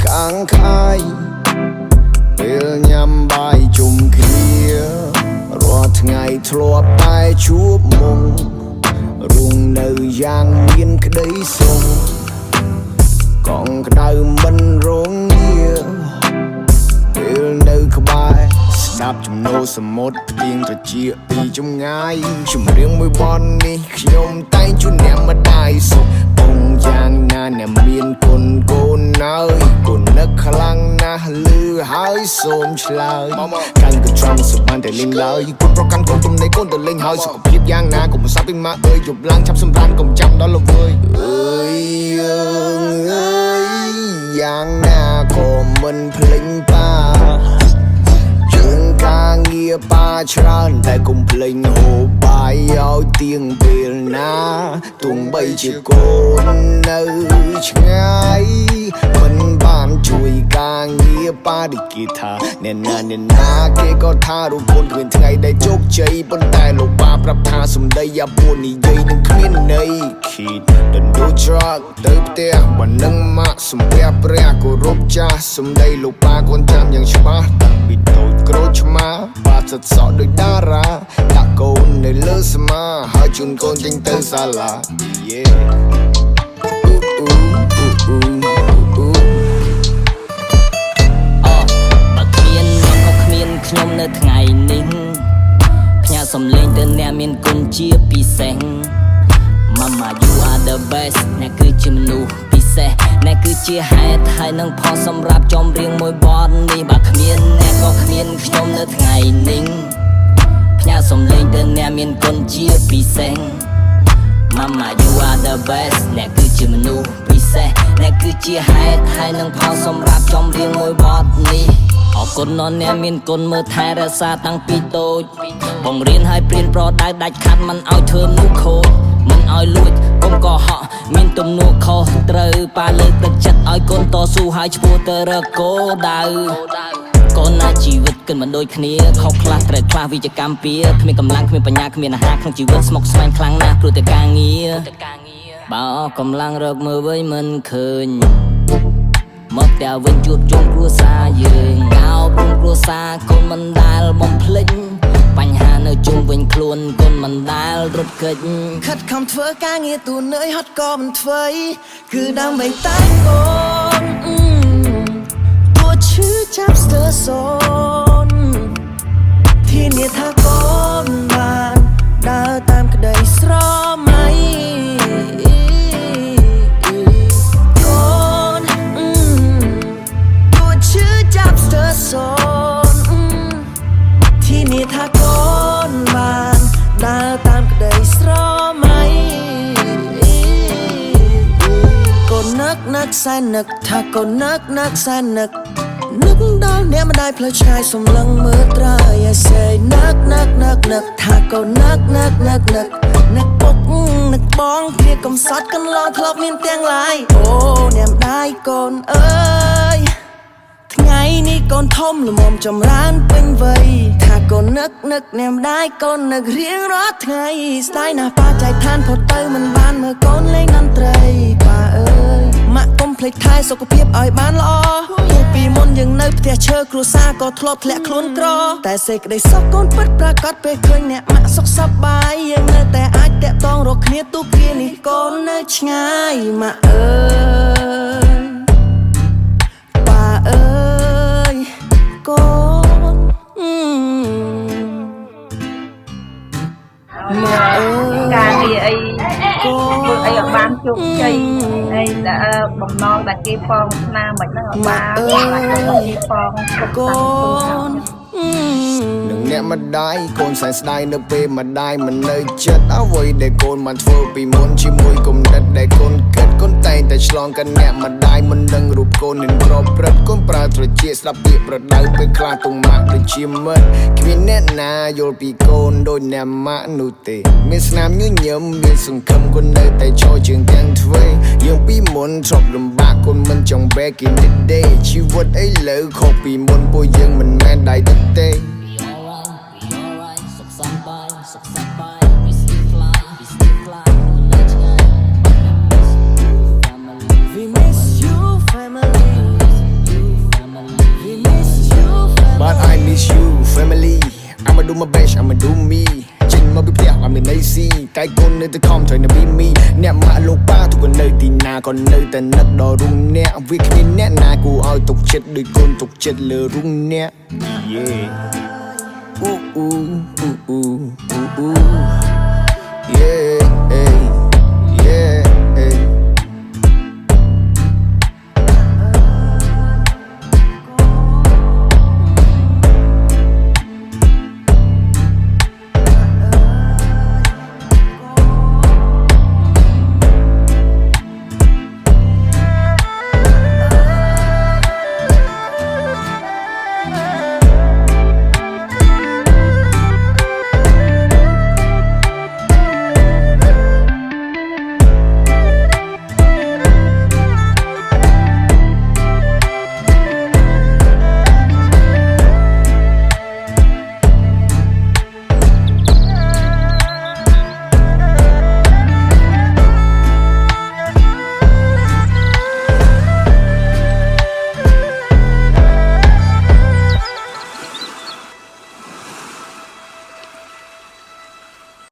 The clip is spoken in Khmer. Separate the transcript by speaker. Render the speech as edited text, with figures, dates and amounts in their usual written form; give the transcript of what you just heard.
Speaker 1: ខាងខាយពេលញ៉ាំបាយជុំគ្នារាល់ថ្ងៃធ្លាប់តែជួបមុំរុងនៅយ៉ាងមានក្តីសុខកងក្តៅមិនរងាពេលនៅក្បែរស្ដាប់ចំណូលសមុទ្រផ្ទៀងត្រចៀកពីចម្ងាយចម្រៀងមួយបននេះខ្ញុំតែងជូនអ្នកម្ដាយសុខពងយ៉ាងណាអ្នកមានកូនកូនហើយកូននឹកខ្លាំងណាស់លឺហើយសូមឆ្លើយកាន់កត្រង់សុបានតែលេងឡើយកូនប្រកាន់កូនទំនេរកូនទៅលេងហើយសុខភាពយ៉ាងណាកុំសាប់ពីម៉ាក់អើយយប់ឡើងចាប់សម្រានកុំចាំដល់ល្វើយអើយយ៉ាងណាក៏មិនភ្លេចប៉ាជើងការងារប៉ាច្រើនតែកុំភ្លេចហូបបាយឲ្យទៀងពេលណាទោះបីជាកូននៅឆ្ងាយមិនបានជួយការងារប៉ាដូចគេថាអ្នកណាគេក៏ថារូបកូនគ្មានថ្ងៃដែលជោគជ័យប៉ុន្តែលោកប៉ាប្រាប់ថាសម្ដីអាពួននិយាយនឹងគ្មានន័យ Kid don't do drug ទៅផ្ទះបើនឹងម៉ាក់សំពះព្រះគោរពចាស់សម្ដីលោកប៉ាកូនចាំយ៉ាងច្បាស់តាំងពីតូចក្រូចឆ្មាប៉ាសិតសក់ដូចតារាដាក់កូននៅលើស្មាហើយជូនកូនចេញទៅសាលា Yeah
Speaker 2: ខ្ញុំនៅថ្ងៃនេះផ្ញើសំឡេងទៅអ្នកមានគុណជាពិសេស Mama you are the best អ្នកគឺជាមនុស្សពិសេសអ្នកគឺជាហេតុហើយនឹងផលសម្រាប់ចំរៀងមួយបទនេះបើគ្មានអ្នកក៏គ្មានខ្ញុំនៅថ្ងៃនេះផ្ញើសំឡេងទៅអ្នកមានគុណជាពិសេស Mama you are the best អ្នកគឺជាមនុស្សពិសេសអ្នកគឺជាហេតុហើយនឹងផលសម្រាប់ចំរៀងមួយបទនេះអរគុណដល់អ្នកមានគុណមើលថែរក្សាតាំងពីតូចបង្រៀនឲ្យព្រៀនប្រដៅដាច់ខាត់មិនឲ្យធ្វើនោះខូចមិនឲ្យលួចកុំកុហកមានទំនួលខុសត្រូវប៉ាលើកទឹកចិត្តឲ្យកូនតស៊ូឲ្យឈ្មោះទៅរកគោលដៅកូនណាជីវិតគិតមិនដូចគ្នាខុសខ្លះត្រូវខ្លះវិជ្ជកម្មពៀគ្មានកម្លាំងគ្មានបញ្ញាគ្មានអាហារក្នុងជីវិតស្មុគស្មាញខ្លាំងណាស់ព្រោះតែការងារបើកម្លាំងរកមើលវិញមិនឃើញមកតែវិញជួបជុំគ្រួសារយើងកោព្រមគ្រួសារកូនមិនដែលបំភ្លេចបញ្ហានៅជុំវិញខ្លួនកូនមិនដែលរត់គេចខិតខំធ្វើការងារទូនឿយហត់ក៏មិនធ្វើគឺដើម្បីតែកូនពូឈឺចាប់ស្ទើរសូនធានាថាកូនបានដើរតាមក្តីស្រមៃที่นี่ถ้าก้นบานดาวตามกระไดស្រមៃកូននឹកសែននឹកថាកូននឹកសែននឹកដល់អ្នកមិនដែលផ្លូវឆ្ងាយសំឡឹងមើលត្រើយ I say នឹកថាកូននឹកពុកនឹកបងគ្នាកំសត់កន្លងធ្លាប់មានទាំងឡាយអូអ្នកម្ដាយកូនអើយថ្ងៃនេះកូនធំល្មមចម្រើនពេញវ័យថាកូននឹកអ្នកម្ដាយកូននឹករៀងរាល់ថ្ងៃស្ដាយណាស់ប៉ាចែកឋានផុតទៅមិនបានមើលកូនលេងតន្ត្រីប៉ាអើយម៉ាក់កុំភ្លេចថែសុខភាពឲ្យបានល្អពីមុនយើងនៅផ្ទះឈើគ្រួសារក៏ធ្លាប់ធ្លាក់ខ្លួនក្រតែសេចក្តីសុខកូនពិតប្រាកដពេលឃើញអ្នកម៉ាក់សុខសប្បាយយើងនៅតែអាចតាក់ទងរកគ្នាទូគ្នានេះកូននៅឆ្ងាយម៉ាក់អើយប៉ាអើយកូន
Speaker 3: ការងារអីធ្វើអីឲ្យបានជោគជ័យអីដែលបំណងដែលគេប៉ងស្នាមិនហ្នឹងឲ្យបានគេប៉ង
Speaker 1: កូននឹងអ្នកម្ដាយកូនសែនស្ដាយនៅពេលម្ដាយមិននៅចិត្តអ្វីដែលកូនបានធ្វើពីមុនជាមួយគំនិតដែលកូនគិតកូនតែងតែឆ្លងកាត់អ្នកម្ដាយមិនដឹងរូបកូននឹងប្រព្រឹត្តកូនប្រើត្រចៀកស្ដាប់ពាក្យប្រដៅពេលខ្លះទុំម៉ាក់ដូចជាមិត្តគ្មានអ្នកណាយល់ពីកូនដូចអ្នកម៉ាក់នោះទេមានស្នាមញញឹមមានសង្ឃឹមកូននៅតែឈរជើងទាំងទ្វេយើងពីមុនធ្លាប់លំបាកកូនមិនចង់ back in the day ជីវិតឥឡូវខុសពីមុនពួកយើងមិនមែនដៃទឹកទេ
Speaker 2: We miss you family
Speaker 1: but I miss you family I'ma do my best I'ma do me ចេញមកពីផ្ទះអត់មានន័យស៊ីតែកូននៅតែខំត្រូវនៅ be me អ្នកម៉ាក់លោកប៉ាទុកក៏នៅទីណាក៏នៅតែនឹកដល់រុងអ្នកវាគ្មានអ្នកណាគួរឲ្យទុកចិត្តដូចកូនទុកចិត្តលើរុងអ្នក yeah ooh ooh ooh ooh ooh ooh yeah